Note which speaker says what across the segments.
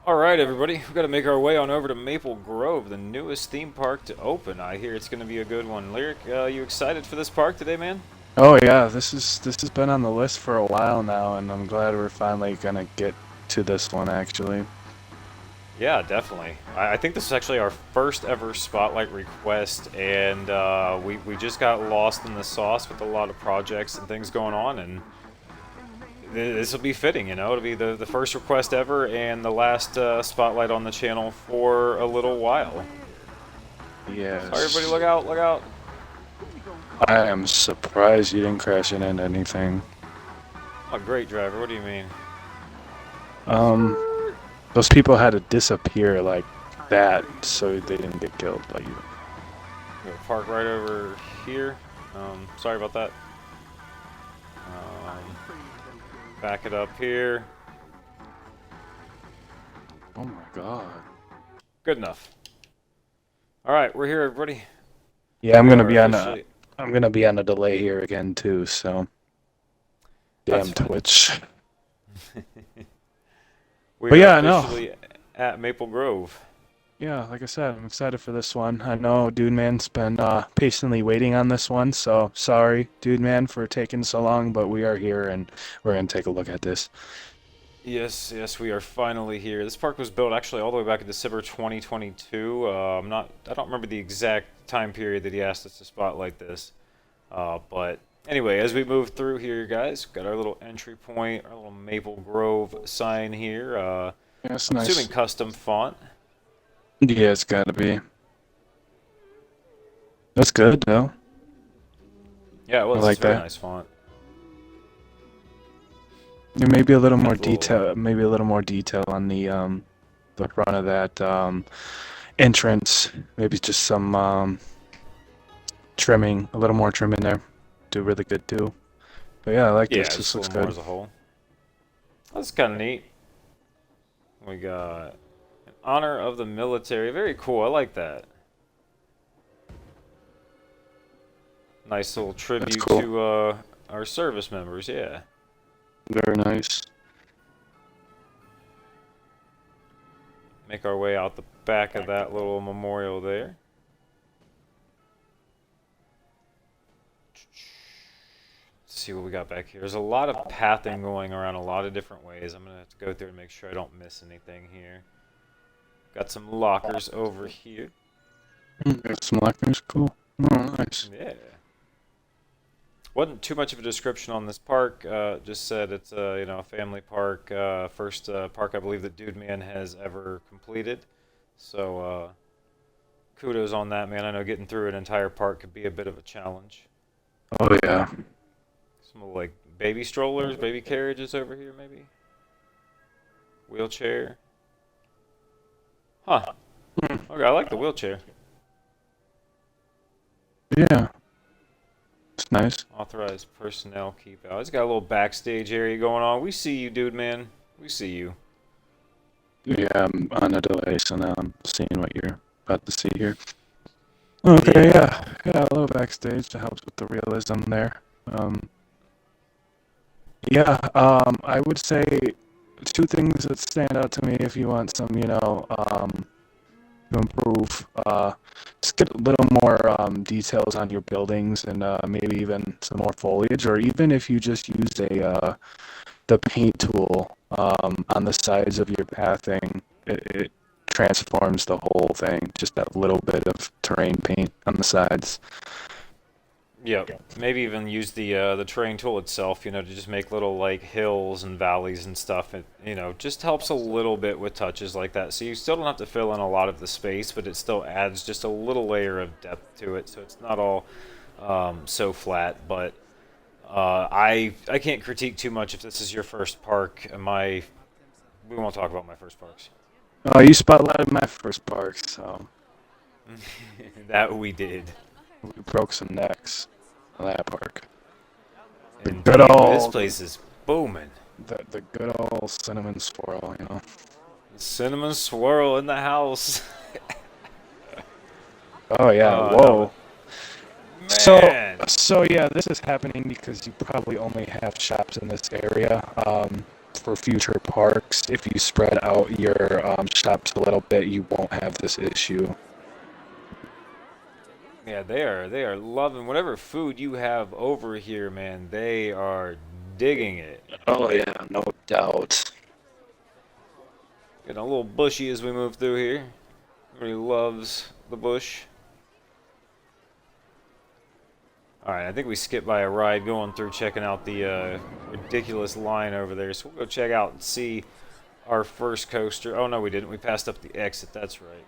Speaker 1: Alright, everybody, we've got to make our way on over to Maple Grove, the newest theme park to open. I hear it's going to be a good one. Lyric, you excited for this park today, man?
Speaker 2: Oh yeah, this has been on the list for a while now, and I'm glad we're finally gonna get to this one actually.
Speaker 1: Yeah, definitely. I think this is actually our first ever spotlight request, and we just got lost in the sauce with a lot of projects and things going on, and this will be fitting, you know? It'll be the first request ever and the last spotlight on the channel for a little while. Sorry, everybody,
Speaker 2: Yes.
Speaker 1: look out, look out.
Speaker 2: I am surprised you didn't crash into anything.
Speaker 1: I'm a great driver, what do you mean?
Speaker 2: Um, those people had to disappear like that so they didn't get killed by you.
Speaker 1: We'll park right over here. Sorry about that. Back it up here.
Speaker 2: Oh my god.
Speaker 1: Good enough. All right, we're here, everybody.
Speaker 2: Yeah,
Speaker 1: We are officially.
Speaker 2: I'm gonna be on a delay here again too, so
Speaker 1: That's
Speaker 2: damn
Speaker 1: fine.
Speaker 2: Twitch.
Speaker 1: We
Speaker 2: But
Speaker 1: are
Speaker 2: yeah, no.
Speaker 1: officially at Maple Grove.
Speaker 2: Yeah, like I said, I'm excited for this one. I know Dudeman's been patiently waiting on this one, so sorry, Dudeman, for taking so long, but we are here and we're gonna take a look at this.
Speaker 1: Yes, yes, we are finally here. This park was built actually all the way back in December 2022. I don't remember the exact time period that he asked us to spotlight this. But anyway, as we move through here, guys, got our little entry point, our little Maple Grove sign here.
Speaker 2: Yeah, it's
Speaker 1: I'm assuming
Speaker 2: nice.
Speaker 1: custom font.
Speaker 2: Yeah, it's gotta be. That's good though.
Speaker 1: Yeah, it
Speaker 2: I
Speaker 1: was. It's
Speaker 2: like
Speaker 1: a very
Speaker 2: that.
Speaker 1: nice font.
Speaker 2: There may be a little more
Speaker 1: Got the little.
Speaker 2: detail, maybe a little more detail on the front of that entrance. Maybe just some trimming, a little more trim in there. Do really good too. But yeah, I like this.
Speaker 1: Yeah,
Speaker 2: This
Speaker 1: just a
Speaker 2: looks
Speaker 1: little more
Speaker 2: good.
Speaker 1: as a whole. That's kind of neat. We got in honor of the military. Very cool. I like that. Nice little
Speaker 2: That's
Speaker 1: tribute
Speaker 2: cool.
Speaker 1: to our service members. Yeah.
Speaker 2: Very nice.
Speaker 1: Make our way out the back of that little memorial there. Let's see what we got back here. There's a lot of pathing going around a lot of different ways. I'm gonna have to go through and make sure I don't miss anything here. Got some lockers over here.
Speaker 2: Got some lockers. Cool. Oh, nice.
Speaker 1: Yeah. Wasn't too much of a description on this park. Just said it's a a family park. First park I believe that Dudeman has ever completed. So kudos on that, man. I know getting through an entire park could be a bit of a challenge.
Speaker 2: Oh yeah.
Speaker 1: Some like baby strollers, baby carriages over here, maybe wheelchair. Huh.
Speaker 2: Hmm.
Speaker 1: Okay, I like the wheelchair.
Speaker 2: Yeah. It's nice.
Speaker 1: Authorized personnel keep out. It's got a little backstage area going on. We see you, dude, man. We see you.
Speaker 2: Yeah, I'm on a delay, so now I'm seeing what you're about to see here. Okay,
Speaker 1: Yeah.
Speaker 2: yeah. Yeah, a little backstage to help with the realism there. Um, yeah, I would say two things that stand out to me if you want some, to improve. Just get a little more details on your buildings and maybe even some more foliage, or even if you just use the paint tool on the sides of your pathing, it transforms the whole thing. Just that little bit of terrain paint on the sides.
Speaker 1: Yep. Maybe even use the terrain tool itself, to just make little like hills and valleys and stuff. It just helps a little bit with touches like that. So you still don't have to fill in a lot of the space, but it still adds just a little layer of depth to it. So it's not all so flat. But I can't critique too much if this is your first park. We won't talk about my first parks.
Speaker 2: Oh, you spotlighted my first park, so
Speaker 1: That we did.
Speaker 2: we broke some necks on that park. The good
Speaker 1: Indeed. This
Speaker 2: old,
Speaker 1: place is booming.
Speaker 2: the good old cinnamon swirl.
Speaker 1: Cinnamon swirl in the house.
Speaker 2: Oh yeah,
Speaker 1: No,
Speaker 2: whoa. So,
Speaker 1: man.
Speaker 2: so yeah, this is happening because you probably only have shops in this area. for future parks, if you spread out your shops a little bit, you won't have this issue.
Speaker 1: Yeah, they are loving whatever food you have over here, man. They are digging it.
Speaker 2: Oh yeah, no doubt.
Speaker 1: Getting a little bushy as we move through here. Everybody loves the bush. Alright, I think we skipped by a ride going through checking out the ridiculous line over there. So we'll go check out and see our first coaster. Oh, no, we didn't. We passed up the exit. That's right.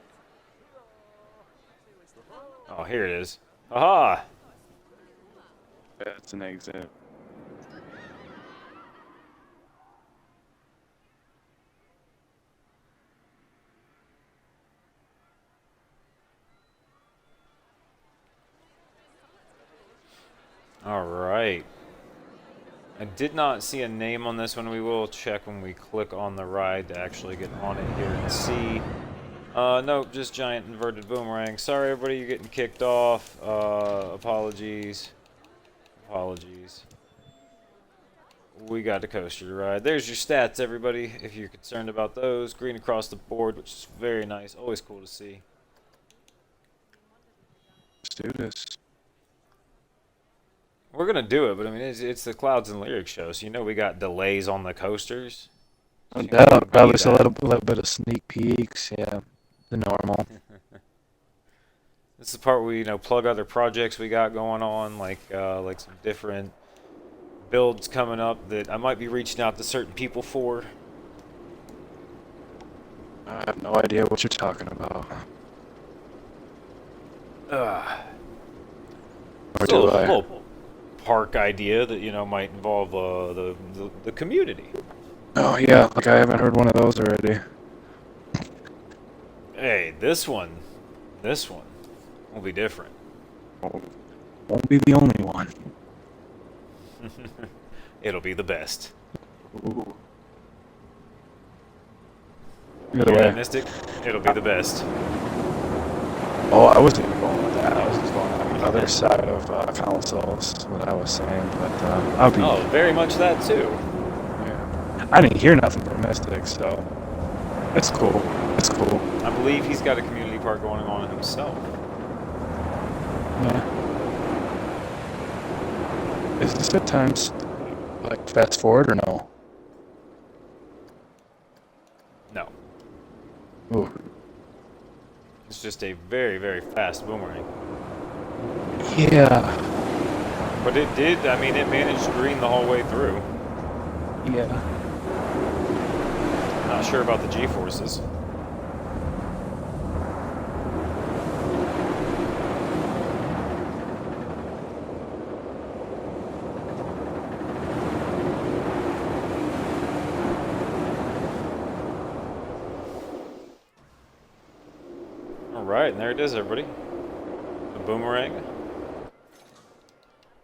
Speaker 1: Oh, here it is. Aha!
Speaker 2: That's an exit.
Speaker 1: Alright. I did not see a name on this one. We will check when we click on the ride to actually get on it here and see. Nope, just giant inverted boomerang. Sorry, everybody, you're getting kicked off. Apologies. Apologies. We got a coaster to ride. There's your stats, everybody, if you're concerned about those. Green across the board, which is very nice. Always cool to see.
Speaker 2: Let's do this.
Speaker 1: We're going to do it, but I mean, it's the Clouds and Lyrics show, so you know we got delays on the coasters.
Speaker 2: No
Speaker 1: So you gotta
Speaker 2: doubt.
Speaker 1: be
Speaker 2: Probably a
Speaker 1: that.
Speaker 2: little bit of sneak peeks. Yeah, the normal.
Speaker 1: This is the part where we, plug other projects we got going on, like some different builds coming up that I might be reaching out to certain people for.
Speaker 2: I have no idea what you're talking about. Or
Speaker 1: Still
Speaker 2: do
Speaker 1: a
Speaker 2: I?
Speaker 1: little park idea that might involve the community.
Speaker 2: Oh yeah, like I haven't heard one of those already.
Speaker 1: Hey, this one will be different.
Speaker 2: Won't be the only one.
Speaker 1: It'll be the best.
Speaker 2: Ooh.
Speaker 1: You
Speaker 2: Either
Speaker 1: hear that,
Speaker 2: way.
Speaker 1: Mystic? It'll be the best.
Speaker 2: Oh, I wasn't even going with that. I was just going on the other side of consoles, what I was saying. But I'll be.
Speaker 1: Oh, very much that too.
Speaker 2: Yeah. I didn't hear nothing from Mystic, so it's cool. It's cool.
Speaker 1: I believe he's got a community park going on himself.
Speaker 2: Yeah. Is this at times like fast forward or no?
Speaker 1: No,
Speaker 2: Ooh.
Speaker 1: it's just a very, very fast boomerang.
Speaker 2: Yeah.
Speaker 1: But it did, I mean, it managed green the whole way through.
Speaker 2: Yeah.
Speaker 1: Not sure about the G-forces. Alright, and there it is, everybody. The boomerang.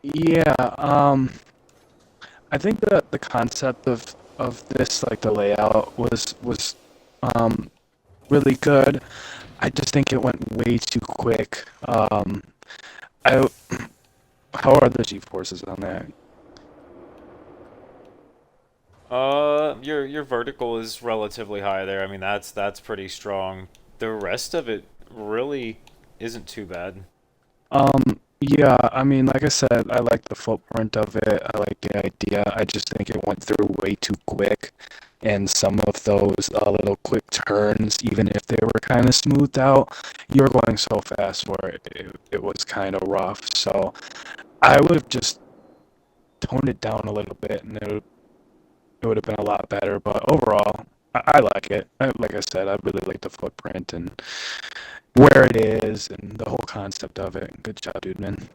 Speaker 2: Yeah, I think that the concept of this, like the layout, was really good. I just think it went way too quick. I How are the G-forces on that?
Speaker 1: Your vertical is relatively high there. I mean, that's pretty strong. The rest of it really isn't too bad.
Speaker 2: Yeah, I mean, like I said, I like the footprint of it. I like the idea. I just think it went through way too quick. And some of those little quick turns, even if they were kind of smoothed out, you were going so fast for it. It was kind of rough. So I would have just toned it down a little bit and it would have been a lot better. But overall, I like it. Like I said, I really like the footprint and where it is and the whole concept of it. Good job, dude, man.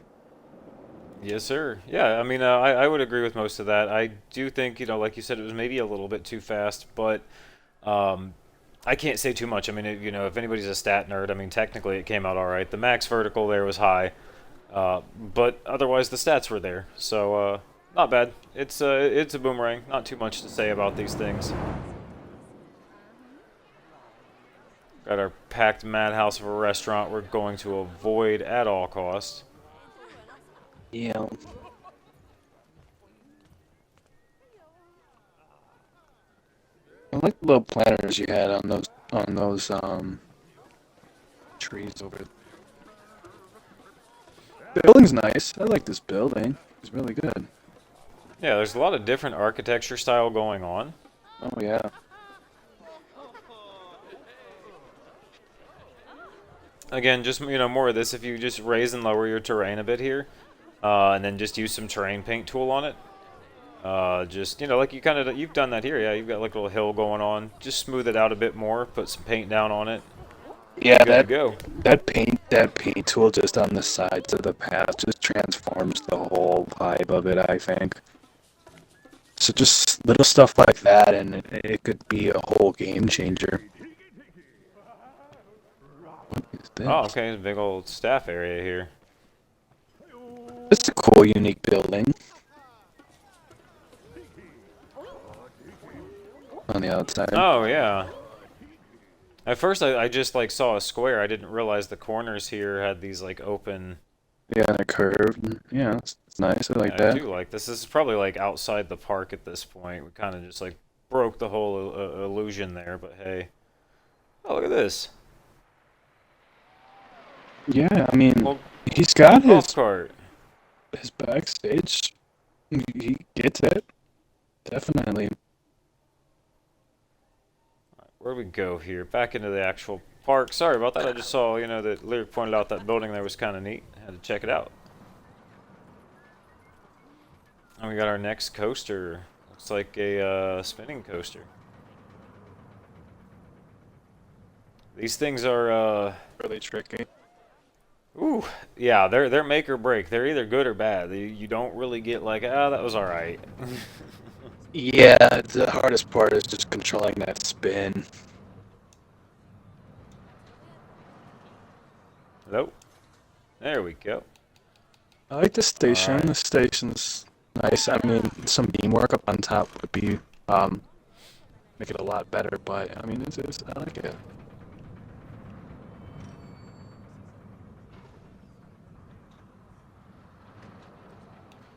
Speaker 1: Yes, sir. Yeah, I mean, I would agree with most of that. I do think, like you said, it was maybe a little bit too fast, but um, I can't say too much. I mean, if anybody's a stat nerd, I mean, technically it came out all right. The max vertical there was high, but otherwise the stats were there, so not bad. It's a boomerang. Not too much to say about these things. Got our packed madhouse of a restaurant we're going to avoid at all costs.
Speaker 2: Yeah. like the little planters you had on those trees over there. The building's nice. I like this building. It's really good.
Speaker 1: Yeah, there's a lot of different architecture style going on.
Speaker 2: Oh yeah.
Speaker 1: Again, just more of this. If you just raise and lower your terrain a bit here, and then just use some terrain paint tool on it. Just like you've done that here. Yeah, you've got like a little hill going on. Just smooth it out a bit more. Put some paint down on it.
Speaker 2: Yeah,
Speaker 1: Good to go.
Speaker 2: that paint tool just on the sides of the path just transforms the whole vibe of it, I think. So just little stuff like that, and it could be a whole game changer. What is
Speaker 1: Oh,
Speaker 2: this?
Speaker 1: okay. There's a big old staff area here.
Speaker 2: It's a cool, unique building on the outside.
Speaker 1: Oh yeah. At first, I just like saw a square. I didn't realize the corners here had these like open.
Speaker 2: Yeah, and a curve. Yeah, it's nice. I like
Speaker 1: Yeah, I
Speaker 2: that.
Speaker 1: do like this. This is probably like outside the park at this point. We kind of just like broke the whole illusion there. But hey, oh look at this.
Speaker 2: Yeah, I mean,
Speaker 1: Well,
Speaker 2: he's got
Speaker 1: golf cart.
Speaker 2: his backstage. He gets it, definitely.
Speaker 1: Where do we go here? Back into the actual park. Sorry about that. I just saw, that Lyric pointed out that building there was kind of neat. Had to check it out. And we got our next coaster. Looks like a spinning coaster. These things are,
Speaker 2: Really tricky.
Speaker 1: ooh, yeah, they're make or break. They're either good or bad. You don't really get like, that was all right.
Speaker 2: Yeah, the hardest part is just controlling that spin.
Speaker 1: Nope. There we go.
Speaker 2: I like the
Speaker 1: All
Speaker 2: station.
Speaker 1: right.
Speaker 2: The station's nice. I mean, some beamwork up on top would be make it a lot better, but I mean, I like it.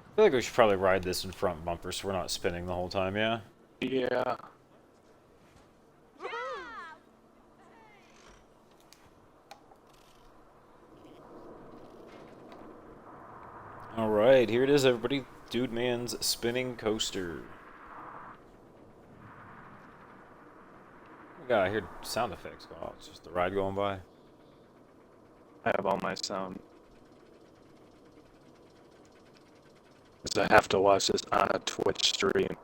Speaker 1: I feel like we should probably ride this in front bumper so we're not spinning the whole time, yeah?
Speaker 2: Yeah.
Speaker 1: Alright, here it is, everybody. Dudeman's spinning coaster. Oh God, I hear sound effects. Oh, it's just the ride going by.
Speaker 2: I have all my sound. 'Cause I have to watch this on a Twitch stream.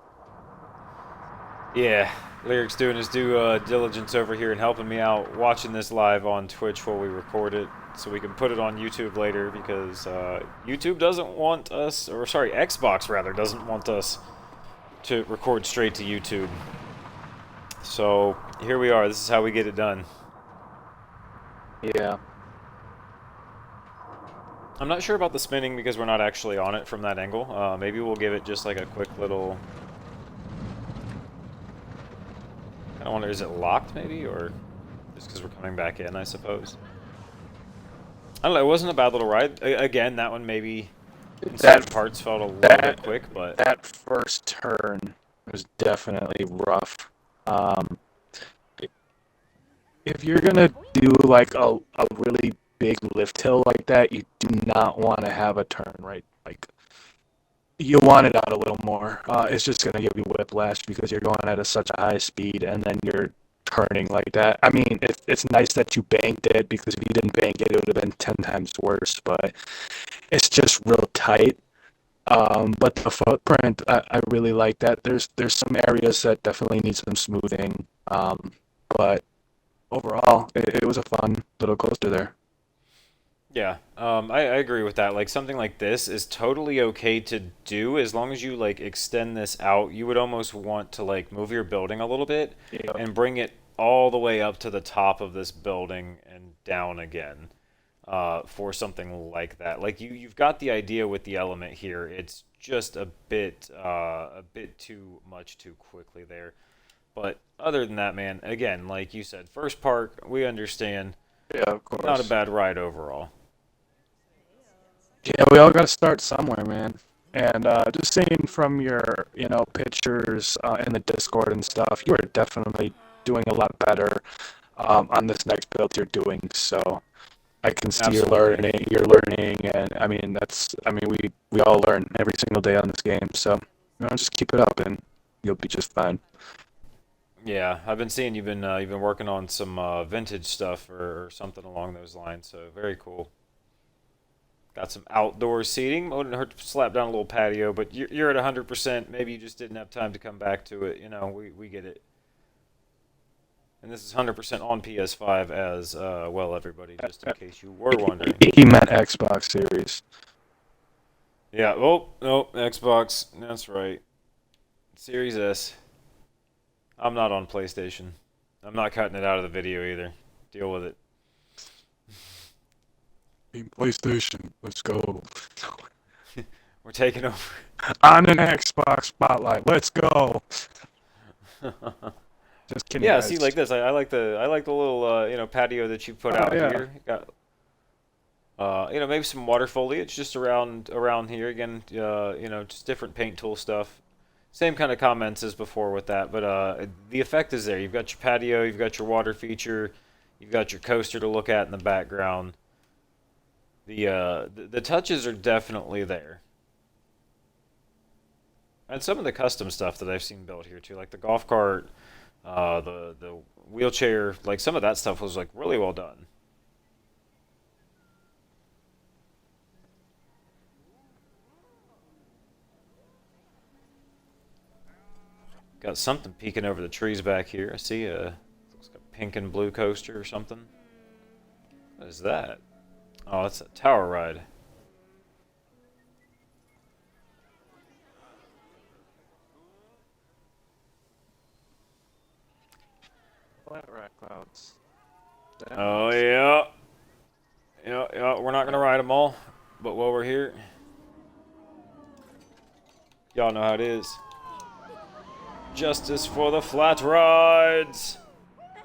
Speaker 1: Yeah, Lyric's doing his due diligence over here and helping me out watching this live on Twitch while we record it so we can put it on YouTube later because YouTube doesn't want us, or sorry, Xbox rather, doesn't want us to record straight to YouTube. So here we are. This is how we get it done.
Speaker 2: Yeah.
Speaker 1: I'm not sure about the spinning because we're not actually on it from that angle. Maybe we'll give it just like a quick little... I wonder, is it locked maybe, or just because we're coming back in, I suppose? I don't know, it wasn't a bad little ride. Again, that one maybe in certain parts felt a little bit quick, but...
Speaker 2: That first turn was definitely rough. Um, if you're gonna do like a really big lift hill like that, you do not want to have a turn right. Like you want it out a little more. It's just gonna give you whiplash because you're going at such a high speed, and then you're turning like that. I mean, it's nice that you banked it because if you didn't bank it, it would have been 10 times worse. But it's just real tight. But the footprint, I really like that. There's some areas that definitely need some smoothing. But overall, it was a fun little coaster there.
Speaker 1: Yeah, I agree with that. Like something like this is totally okay to do as long as you like extend this out. You would almost want to like move your building a little bit
Speaker 2: Yeah.
Speaker 1: and bring it all the way up to the top of this building and down again for something like that. Like you've got the idea with the element here. It's just a bit too much too quickly there. But other than that, man, again, like you said, first park, we understand.
Speaker 2: Yeah, of
Speaker 1: Not a
Speaker 2: course.
Speaker 1: bad ride overall.
Speaker 2: Yeah, we all got to start somewhere, man. And just seeing from your, pictures in the Discord and stuff, you are definitely doing a lot better on this next build you're doing. So I can see
Speaker 1: Absolutely.
Speaker 2: you're learning, and we all learn every single day on this game. So just keep it up, and you'll be just fine.
Speaker 1: Yeah, I've been seeing you've been working on some vintage stuff or something along those lines. So very cool. Got some outdoor seating. Wouldn't hurt to slap down a little patio, but you're at 100%. Maybe you just didn't have time to come back to it. We get it. And this is 100% on PS5 as well, everybody, just in case you were wondering.
Speaker 2: He meant Xbox Series.
Speaker 1: Yeah, oh, no, Xbox. That's right. Series S. I'm not on PlayStation. I'm not cutting it out of the video either. Deal with it.
Speaker 2: Team PlayStation, let's go.
Speaker 1: We're taking over.
Speaker 2: On an Xbox Spotlight, let's go. Just kidding,
Speaker 1: Yeah,
Speaker 2: guys.
Speaker 1: see, like this. I like the little patio that you put out
Speaker 2: Yeah.
Speaker 1: here. Got maybe some water foliage just around here again. Just different paint tool stuff. Same kind of comments as before with that, but the effect is there. You've got your patio, you've got your water feature, you've got your coaster to look at in the background. The touches are definitely there. And some of the custom stuff that I've seen built here too, like the golf cart, the wheelchair, like some of that stuff was like really well done. Got something peeking over the trees back here. I see looks like a pink and blue coaster or something. What is that? Oh, that's a tower ride.
Speaker 2: Flat rack clouds.
Speaker 1: Oh yeah. Yeah. We're not gonna ride them all, but while we're here, y'all know how it is. Justice for the flat rides.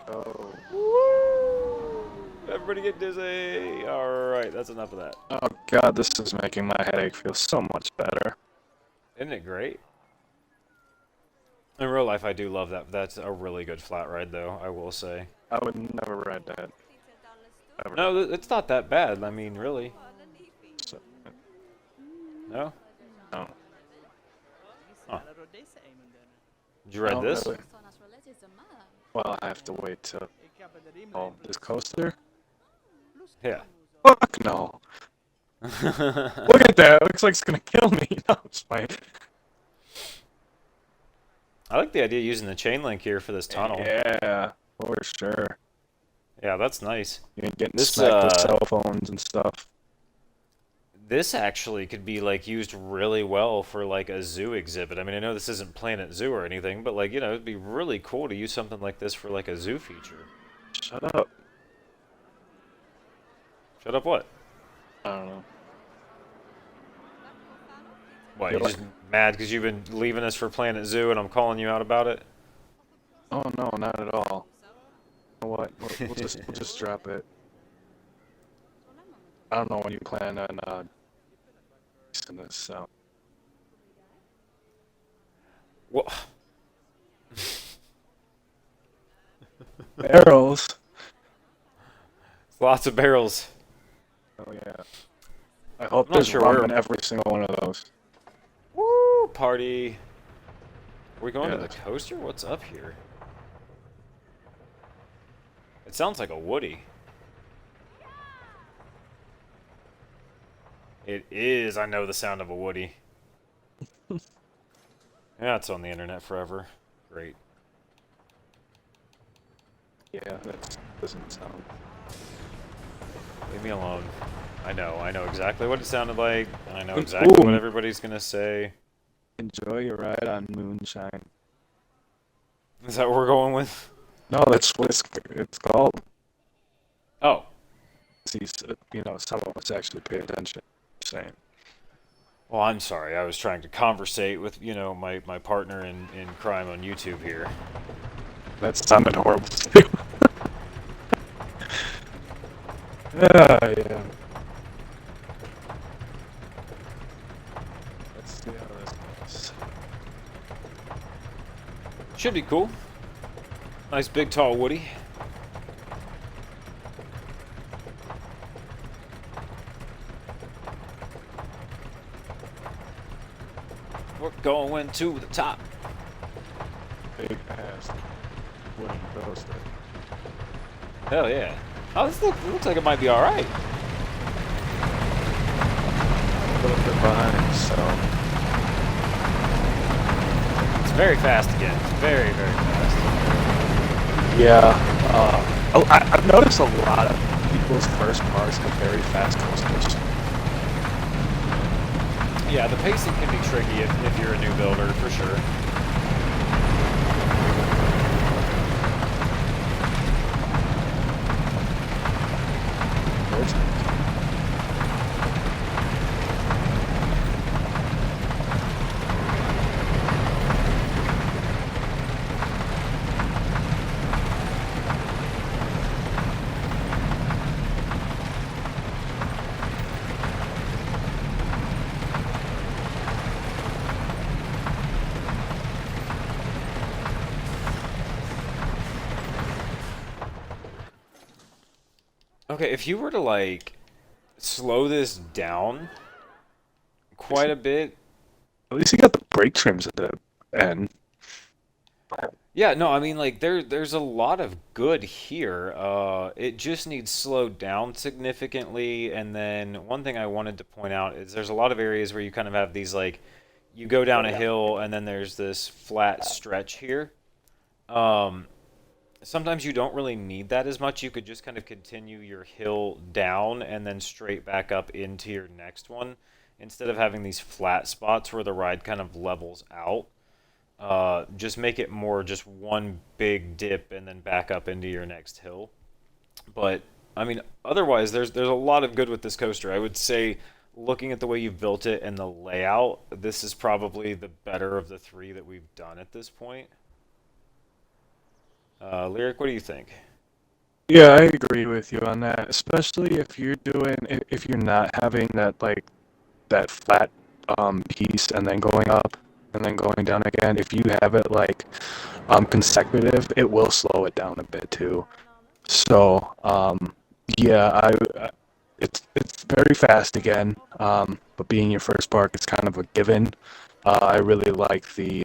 Speaker 2: Oh.
Speaker 1: Woo! Everybody get dizzy. All right, that's enough of that.
Speaker 2: Oh god, this is making my headache feel so much better.
Speaker 1: Isn't it great? In real life, I do love that. That's a really good flat ride, though, I will say.
Speaker 2: I would never ride that. Ever.
Speaker 1: No, it's not that bad. I mean, really.
Speaker 2: So,
Speaker 1: No?
Speaker 2: no.
Speaker 1: Huh. Did you ride this?
Speaker 2: Really. Well, I have to wait to. Oh, this coaster?
Speaker 1: Yeah.
Speaker 2: Fuck no. Look at that. It looks like it's gonna kill me. No, it's fine.
Speaker 1: I like the idea of using the chain link here for this tunnel.
Speaker 2: Yeah, for sure.
Speaker 1: Yeah, that's nice.
Speaker 2: You ain't getting
Speaker 1: This
Speaker 2: smacked with cell phones and stuff.
Speaker 1: this actually could be like used really well for like a zoo exhibit. I mean, I know this isn't Planet Zoo or anything, but like, it'd be really cool to use something like this for like a zoo feature.
Speaker 2: Shut up.
Speaker 1: Shut up what?
Speaker 2: I don't know.
Speaker 1: What, you just mad because you've been leaving us for Planet Zoo and I'm calling you out about it?
Speaker 2: Oh no, not at all. You know what? We'll just drop it. I don't know when you plan on releasing this, so.
Speaker 1: Well,
Speaker 2: Barrels.
Speaker 1: lots of barrels.
Speaker 2: Oh yeah. I hope
Speaker 1: I'm not
Speaker 2: there's
Speaker 1: sure
Speaker 2: rum
Speaker 1: where-
Speaker 2: in every single one of those.
Speaker 1: Woo! Party. Are we going to
Speaker 2: Yeah.
Speaker 1: the coaster? What's up here? It sounds like a Woody. It is. I know the sound of a Woody. Yeah, it's on the internet forever. Great.
Speaker 2: Yeah, that doesn't sound.
Speaker 1: Leave me alone. I know exactly what it sounded like, and I know exactly what
Speaker 2: Ooh.
Speaker 1: everybody's gonna say.
Speaker 2: Enjoy your ride on Moonshine.
Speaker 1: Is that what we're going with?
Speaker 2: No, that's what it's called.
Speaker 1: Oh.
Speaker 2: See, some of us actually pay attention. Saying.
Speaker 1: Well, I'm sorry. I was trying to conversate with, my partner in crime on YouTube here.
Speaker 2: That sounded horrible too. Yeah. That's
Speaker 1: Should be cool. Nice big tall Woody. We're going to the top.
Speaker 2: Big ass wooden coaster.
Speaker 1: Hell yeah. Oh, this looks like it might be alright.
Speaker 2: A little bit behind, so.
Speaker 1: It's very fast again. It's very, very fast.
Speaker 2: Yeah. I've noticed a lot of people's first parts have very fast coasters.
Speaker 1: Yeah, the pacing can be tricky if you're a new builder, for sure. Okay, if you were to, like, slow this down quite a bit.
Speaker 2: At least you got the brake trims at the end.
Speaker 1: Yeah, no, I mean, like, there's a lot of good here. It just needs slowed down significantly. And then one thing I wanted to point out is there's a lot of areas where you kind of have these, like, you go down a hill and then there's this flat stretch here. Um, Sometimes you don't really need that as much. You could just kind of continue your hill down and then straight back up into your next one instead of having these flat spots where the ride kind of levels out. Just make it more just one big dip and then back up into your next hill. But I mean, otherwise, there's a lot of good with this coaster. I would say, looking at the way you've built it and the layout, this is probably the better of the three that we've done at this point. Lyric, what do you think?
Speaker 2: Yeah, I agree with you on that, especially if you're not having that like that flat piece and then going up and then going down again. If you have it like consecutive, it will slow it down a bit too. So yeah, it's very fast again. But being your first park, it's kind of a given. I really like the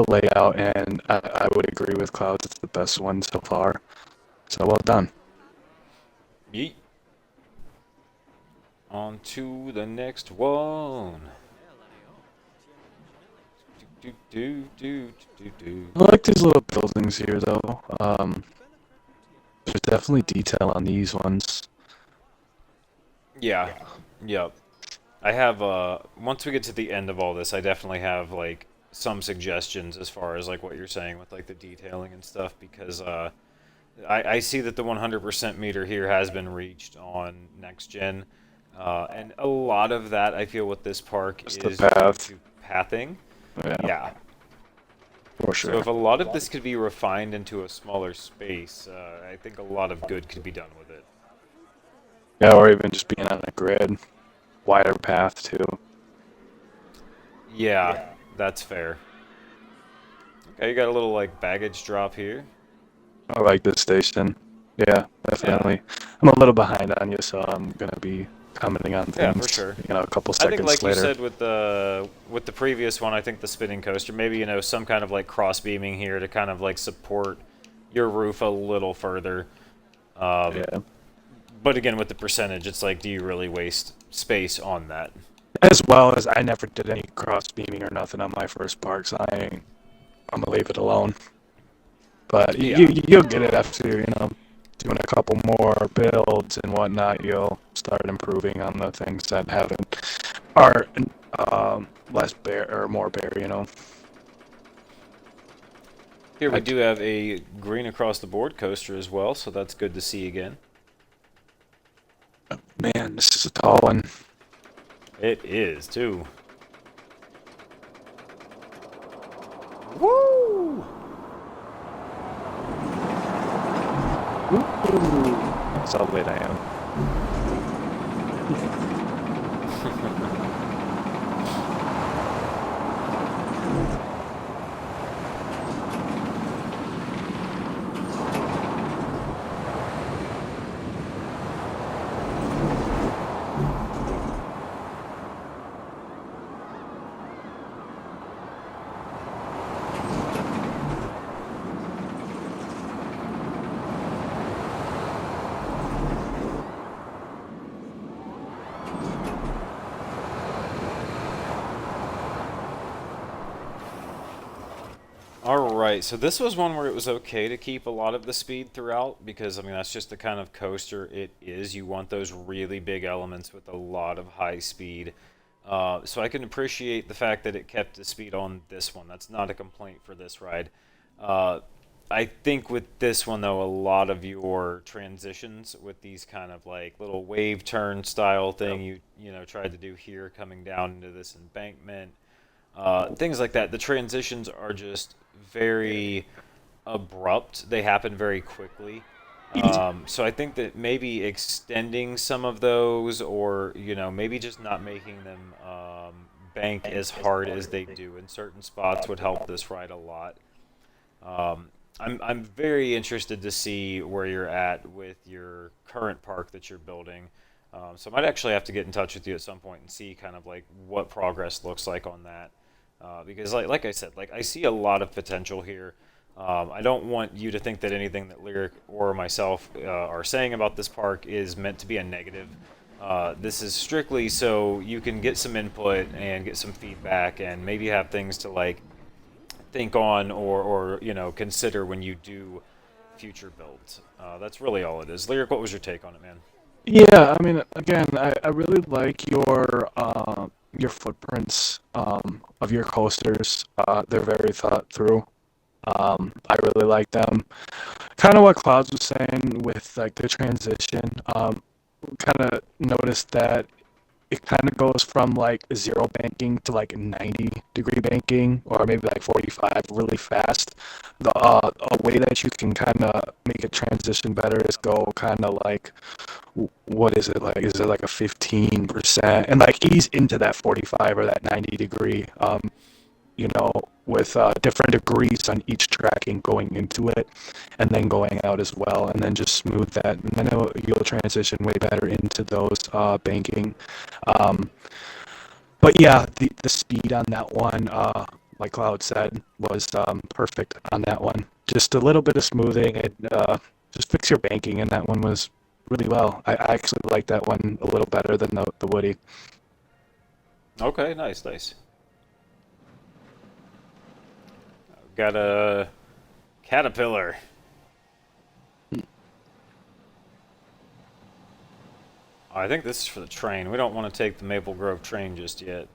Speaker 2: layout, and I would agree with Clouds. It's the best one so far. So well done.
Speaker 1: Yeet. On to the next one. Do, do, do, do, do, do.
Speaker 2: I like these little buildings here, though. There's definitely detail on these ones.
Speaker 1: Yeah. Yep. I have once we get to the end of all this, I definitely have like some suggestions as far as like what you're saying with like the detailing and stuff because I see that the 100% meter here has been reached on next gen, and a lot of that I feel with this park
Speaker 2: Just
Speaker 1: is
Speaker 2: the
Speaker 1: due
Speaker 2: path.
Speaker 1: to pathing.
Speaker 2: Yeah,
Speaker 1: Yeah.
Speaker 2: for
Speaker 1: So
Speaker 2: sure.
Speaker 1: if a lot of this could be refined into a smaller space, I think a lot of good could be done with it.
Speaker 2: Yeah, or even just being on a grid, wider path too.
Speaker 1: Yeah, that's fair. Okay, you got a little like baggage drop here.
Speaker 2: I like this station. Yeah,
Speaker 1: Yeah,
Speaker 2: definitely. I'm a little behind on you, so I'm gonna be commenting on
Speaker 1: yeah, for
Speaker 2: things,
Speaker 1: sure.
Speaker 2: a couple
Speaker 1: I think,
Speaker 2: seconds
Speaker 1: like you
Speaker 2: later.
Speaker 1: said with the previous one, I think the spinning coaster, maybe some kind of like cross beaming here to kind of like support your roof a little further. Um,
Speaker 2: Yeah.
Speaker 1: but again, with the percentage, it's like, do you really waste space on that?
Speaker 2: As well as I never did any cross beaming or nothing on my first park, so I'm gonna leave it alone. But
Speaker 1: Yeah,
Speaker 2: you'll get it after doing a couple more builds and whatnot. You'll start improving on the things that haven't are less bare or more bare.
Speaker 1: here we
Speaker 2: I,
Speaker 1: do have a green across the board coaster as well, so that's good to see again.
Speaker 2: man, this is a tall one.
Speaker 1: It is too. Woo!
Speaker 2: Ooh, that's how late I am.
Speaker 1: All right, so this was one where it was okay to keep a lot of the speed throughout because I mean that's just the kind of coaster it is. You want those really big elements with a lot of high speed. So I can appreciate the fact that it kept the speed on this one. That's not a complaint for this ride. Uh, I think with this one though, a lot of your transitions with these kind of like little wave turn style thing you tried to do here, coming down into this embankment, things like that. The transitions are just very abrupt. They happen very quickly. So I think that maybe extending some of those, or maybe just not making them bank as hard as they do in certain spots, would help this ride a lot. Um, I'm very interested to see where you're at with your current park that you're building. So I might actually have to get in touch with you at some point and see kind of like what progress looks like on that. Because like I said, like I see a lot of potential here. I don't want you to think that anything that Lyric or myself are saying about this park is meant to be a negative. This is strictly so you can get some input and get some feedback and maybe have things to like think on or consider when you do future builds. That's really all it is. Lyric, what was your take on it, man?
Speaker 2: Yeah, I mean, again, I really like your footprints of your coasters. They're very thought through. I really like them. Kind of what Clouds was saying with like the transition. Kind of noticed that it kind of goes from like zero banking to like 90-degree banking, or maybe like 45 really fast. A way that you can kind of make a transition better is go kind of like, what is it like? Is it like a 15% and like ease into that 45 or that 90 degree? With different degrees on each tracking going into it and then going out as well, and then just smooth that. And then you'll transition way better into those banking. Um, but yeah, the speed on that one, like Cloud said, was perfect on that one. Just a little bit of smoothing and just fix your banking, and that one was really well. I actually like that one a little better than the Woody.
Speaker 1: Okay, nice, nice. Got a caterpillar. I think this is for the train. We don't want to take the Maple Grove train just yet.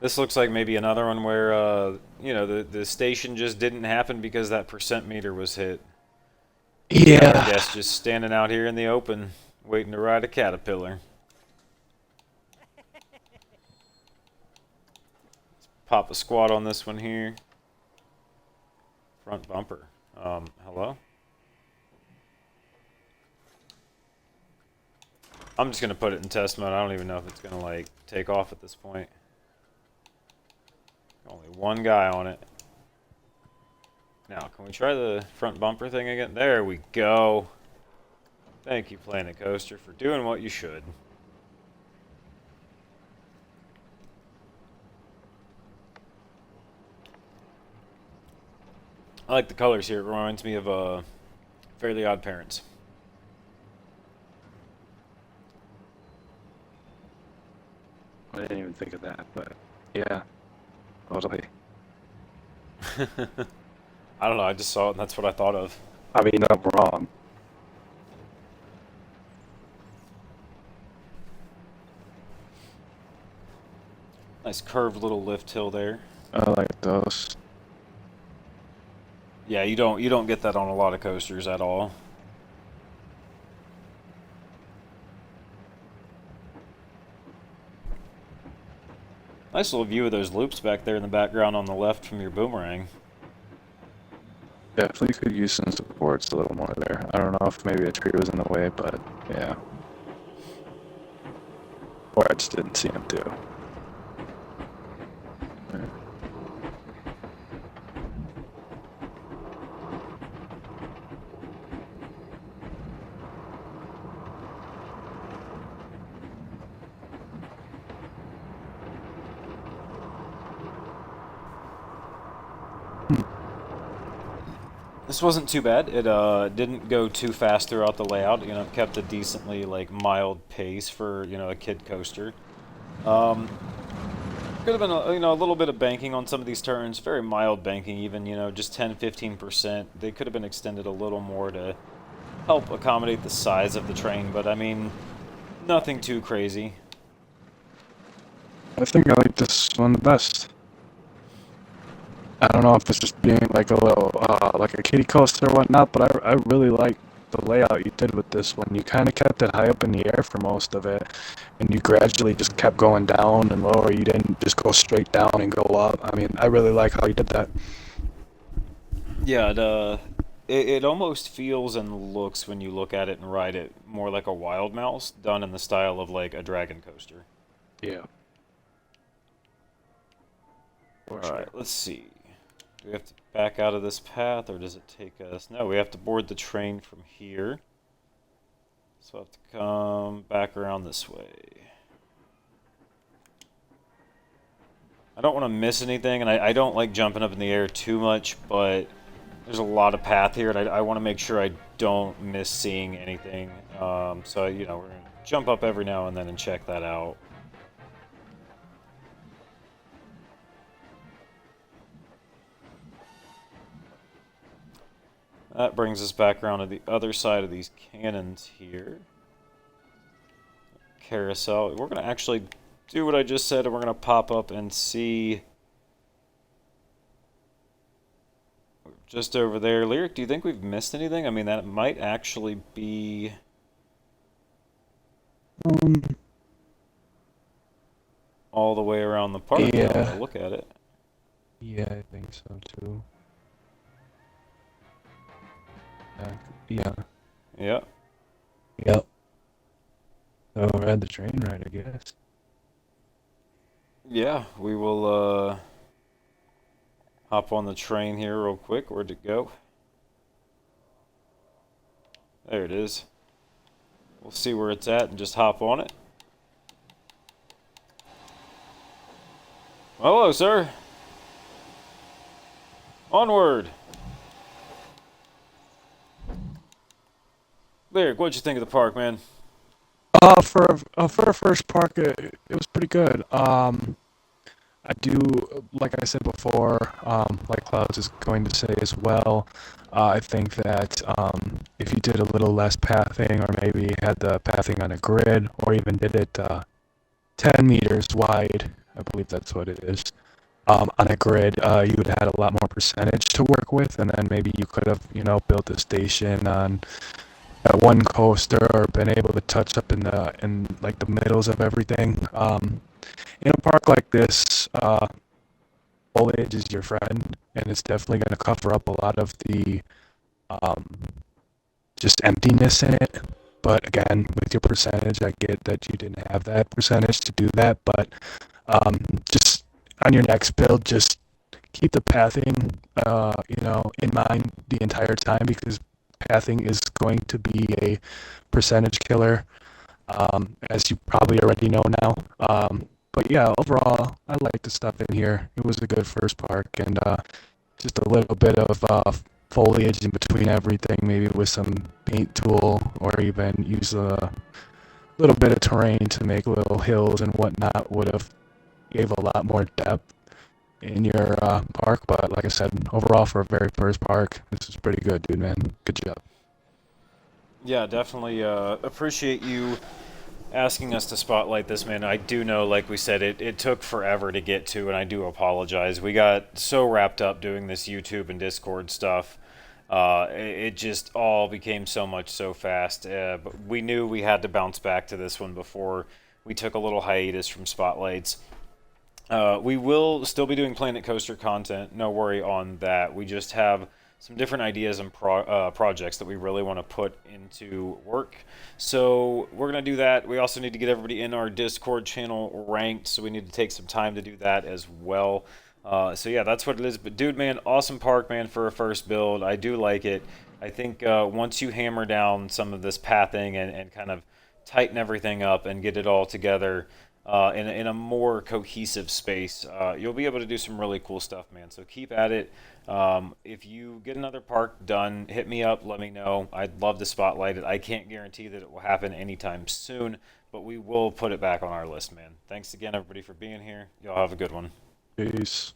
Speaker 1: This looks like maybe another one where, the station just didn't happen because that percent meter was hit. Got our
Speaker 2: Yeah.
Speaker 1: guest just standing out here in the open, waiting to ride a caterpillar. Pop a squat on this one here. Front bumper. Hello? I'm just gonna put it in test mode. I don't even know if it's gonna like take off at this point. Only one guy on it. Now, can we try the front bumper thing again? There we go. Thank you, Planet Coaster, for doing what you should. I like the colors here. It reminds me of Fairly Odd Parents.
Speaker 2: I didn't even think of that, but yeah, totally.
Speaker 1: I don't know. I just saw it, and that's what I thought of.
Speaker 2: I mean, I'm wrong.
Speaker 1: Nice curved little lift hill there.
Speaker 2: I like those.
Speaker 1: Yeah, you don't get that on a lot of coasters at all. Nice little view of those loops back there in the background on the left from your boomerang.
Speaker 2: Definitely could use some supports a little more there. I don't know if maybe a tree was in the way, but yeah. Or I just didn't see him too. Yeah.
Speaker 1: This wasn't too bad. It didn't go too fast throughout the layout. It kept a decently like mild pace for a kid coaster. Um, Could have been a little bit of banking on some of these turns, very mild banking, even just 10-15%. They could have been extended a little more to help accommodate the size of the train, but I mean, nothing too crazy.
Speaker 2: I think I like this one the best. I don't know if it's just being like a little, like a kiddie coaster or whatnot, but I really like the layout you did with this one. You kind of kept it high up in the air for most of it, and you gradually just kept going down and lower. You didn't just go straight down and go up. I mean, I really like how you did that.
Speaker 1: Yeah, it almost feels and looks when you look at it and ride it more like a wild mouse done in the style of like a dragon coaster.
Speaker 2: Yeah, for
Speaker 1: All right,
Speaker 2: sure.
Speaker 1: let's see. Do we have to back out of this path or does it take us? No, we have to board the train from here. So I have to come back around this way. I don't want to miss anything, and I don't like jumping up in the air too much, but there's a lot of path here, and I want to make sure I don't miss seeing anything. So, we're going to jump up every now and then and check that out. That brings us back around to the other side of these cannons here. Carousel. We're going to actually do what I just said, and we're going to pop up and see just over there. Lyric, do you think we've missed anything? I mean, that might actually be
Speaker 2: Um,
Speaker 1: all the way around the park now when I
Speaker 2: yeah,
Speaker 1: look at it.
Speaker 2: yeah, I think so too. Yeah,
Speaker 1: Yeah.
Speaker 2: yep. So ride the train right, I guess.
Speaker 1: Yeah, we will hop on the train here real quick. Where'd it go? There it is. We'll see where it's at and just hop on it. Hello, sir. Onward. Lyric, what'd you think of the park, man?
Speaker 2: For a first park, it was pretty good. I do, like I said before, like Clouds is going to say as well. I think that if you did a little less pathing, or maybe had the pathing on a grid, or even did it 10 meters wide, I believe that's what it is, on a grid, you would have had a lot more percentage to work with, and then maybe you could have, built a station on that one coaster, or been able to touch up in like the middles of everything. In a park like this, foliage is your friend, and it's definitely going to cover up a lot of the um, just emptiness in it. But again, with your percentage, I get that you didn't have that percentage to do that. But just on your next build, just keep the pathing, in mind the entire time, because pathing is going to be a percentage killer, as you probably already know now. But yeah, overall, I like the stuff in here. It was a good first park, and just a little bit of foliage in between everything, maybe with some paint tool, or even use a little bit of terrain to make little hills and whatnot, would have gave a lot more depth in your park. But like I said, overall for a very first park, this is pretty good, dude, man. Good job.
Speaker 1: Yeah, definitely appreciate you asking us to spotlight this, man. I do know, like we said, it took forever to get to, and I do apologize. We got so wrapped up doing this YouTube and Discord stuff. It just all became so much so fast. But we knew we had to bounce back to this one before we took a little hiatus from spotlights. We will still be doing Planet Coaster content. No worry on that. We just have some different ideas and projects that we really want to put into work. So we're going to do that. We also need to get everybody in our Discord channel ranked, so we need to take some time to do that as well. So yeah, that's what it is. But dude, man, awesome park, man, for a first build. I do like it. I think once you hammer down some of this pathing and kind of tighten everything up and get it all together in a more cohesive space, you'll be able to do some really cool stuff, man. So keep at it. If you get another park done, hit me up, let me know. I'd love to spotlight it. I can't guarantee that it will happen anytime soon, but we will put it back on our list, man. Thanks again, everybody, for being here. Y'all have a good one.
Speaker 2: Peace.